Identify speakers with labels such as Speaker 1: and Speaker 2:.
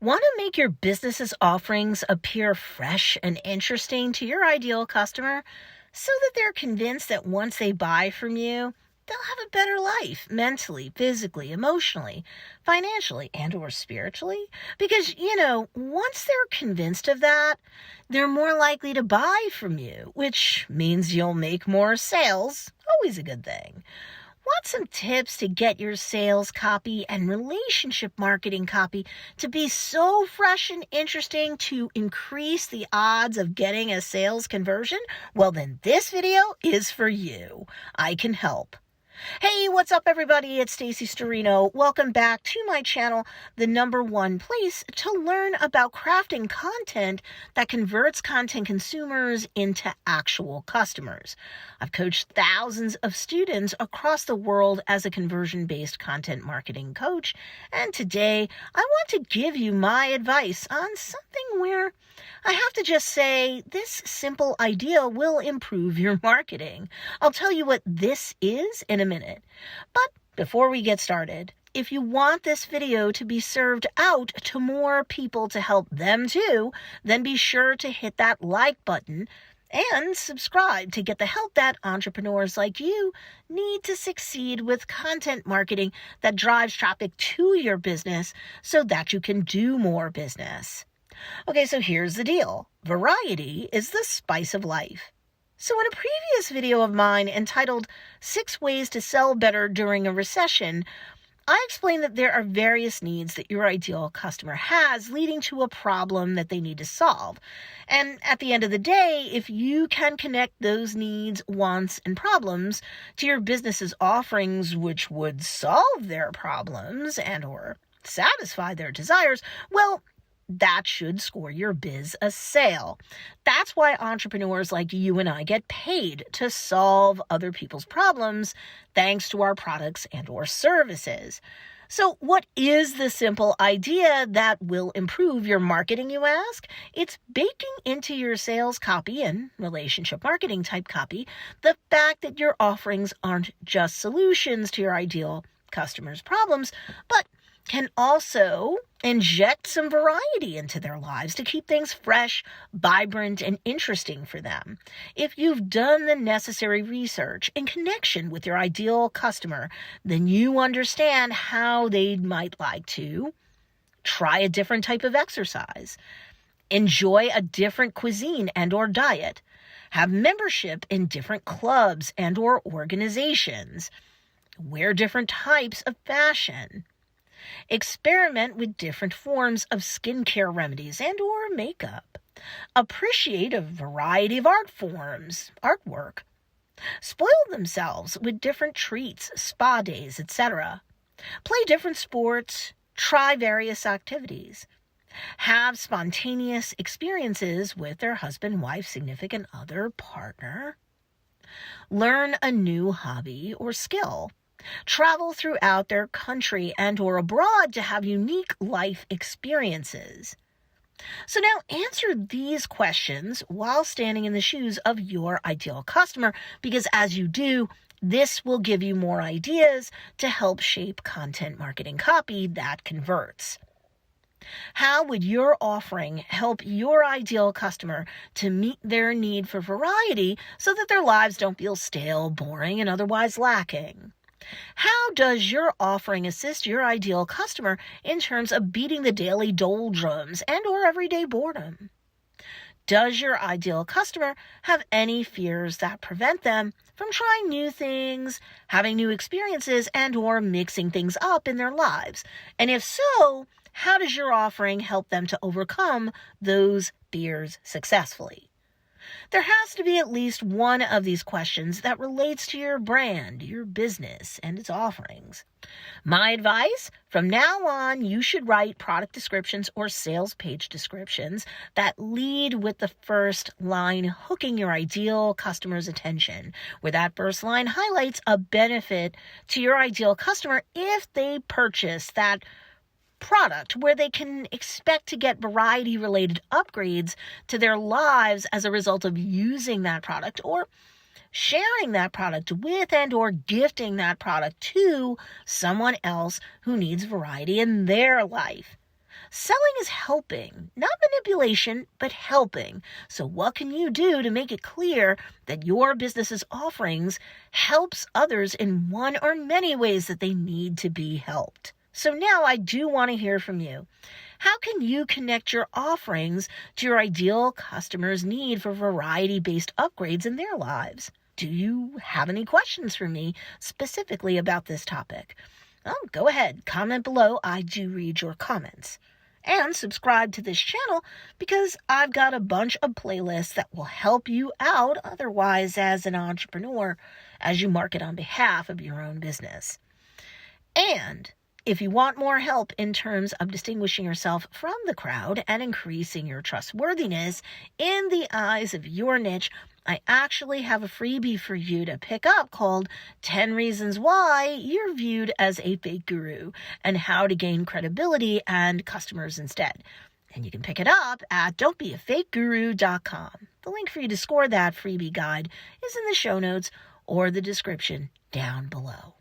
Speaker 1: Want to make your business's offerings appear fresh and interesting to your ideal customer so that they're convinced that once they buy from you, they'll have a better life mentally, physically, emotionally, financially, and or spiritually? Because, once they're convinced of that, they're more likely to buy from you, which means you'll make more sales. Always a good thing. Want some tips to get your sales copy and relationship marketing copy to be so fresh and interesting to increase the odds of getting a sales conversion? Well, then this video is for you. I can help. Hey, what's up everybody? It's Stacy Storino. Welcome back to my channel, the #1 place to learn about crafting content that converts content consumers into actual customers. I've coached thousands of students across the world as a conversion-based content marketing coach, and today I want to give you my advice on something where I have to just say this simple idea will improve your marketing. I'll tell you what this is in a minute. But before we get started, if you want this video to be served out to more people to help them too, then be sure to hit that like button and subscribe to get the help that entrepreneurs like you need to succeed with content marketing that drives traffic to your business so that you can do more business. Okay, so here's the deal. Variety is the spice of life. So in a previous video of mine entitled 6 Ways to Sell Better During a Recession, I explained that there are various needs that your ideal customer has leading to a problem that they need to solve. And at the end of the day, if you can connect those needs, wants, and problems to your business's offerings, which would solve their problems and or satisfy their desires, well, that should score your biz a sale. That's why entrepreneurs like you and I get paid to solve other people's problems thanks to our products and or services. So what is the simple idea that will improve your marketing, you ask? It's baking into your sales copy and relationship marketing type copy the fact that your offerings aren't just solutions to your ideal customer's problems, but can also inject some variety into their lives to keep things fresh, vibrant, and interesting for them. If you've done the necessary research in connection with your ideal customer, then you understand how they might like to try a different type of exercise, enjoy a different cuisine and or diet, have membership in different clubs and or organizations, wear different types of fashion, experiment with different forms of skincare remedies and or makeup, appreciate a variety of art forms, artwork, spoil themselves with different treats, spa days, etc., play different sports, try various activities, have spontaneous experiences with their husband, wife, significant other, partner, learn a new hobby or skill, travel throughout their country and or abroad to have unique life experiences. So now answer these questions while standing in the shoes of your ideal customer, because as you do, this will give you more ideas to help shape content marketing copy that converts. How would your offering help your ideal customer to meet their need for variety so that their lives don't feel stale, boring, and otherwise lacking? How does your offering assist your ideal customer in terms of beating the daily doldrums and or everyday boredom? Does your ideal customer have any fears that prevent them from trying new things, having new experiences, and or mixing things up in their lives? And if so, how does your offering help them to overcome those fears successfully? There has to be at least one of these questions that relates to your brand, your business, and its offerings. My advice, from now on, you should write product descriptions or sales page descriptions that lead with the first line hooking your ideal customer's attention, where that first line highlights a benefit to your ideal customer if they purchase that product, where they can expect to get variety-related upgrades to their lives as a result of using that product or sharing that product with and or gifting that product to someone else who needs variety in their life. Selling is helping, not manipulation, but helping. So what can you do to make it clear that your business's offerings helps others in one or many ways that they need to be helped? So now I do want to hear from you. How can you connect your offerings to your ideal customer's need for variety-based upgrades in their lives? Do you have any questions for me specifically about this topic? Well, go ahead, comment below. I do read your comments. And subscribe to this channel because I've got a bunch of playlists that will help you out otherwise as an entrepreneur as you market on behalf of your own business. And if you want more help in terms of distinguishing yourself from the crowd and increasing your trustworthiness in the eyes of your niche, I actually have a freebie for you to pick up called 10 Reasons Why You're Viewed as a Fake Guru and How to Gain Credibility and Customers Instead. And you can pick it up at don'tbeafakeguru.com. The link for you to score that freebie guide is in the show notes or the description down below.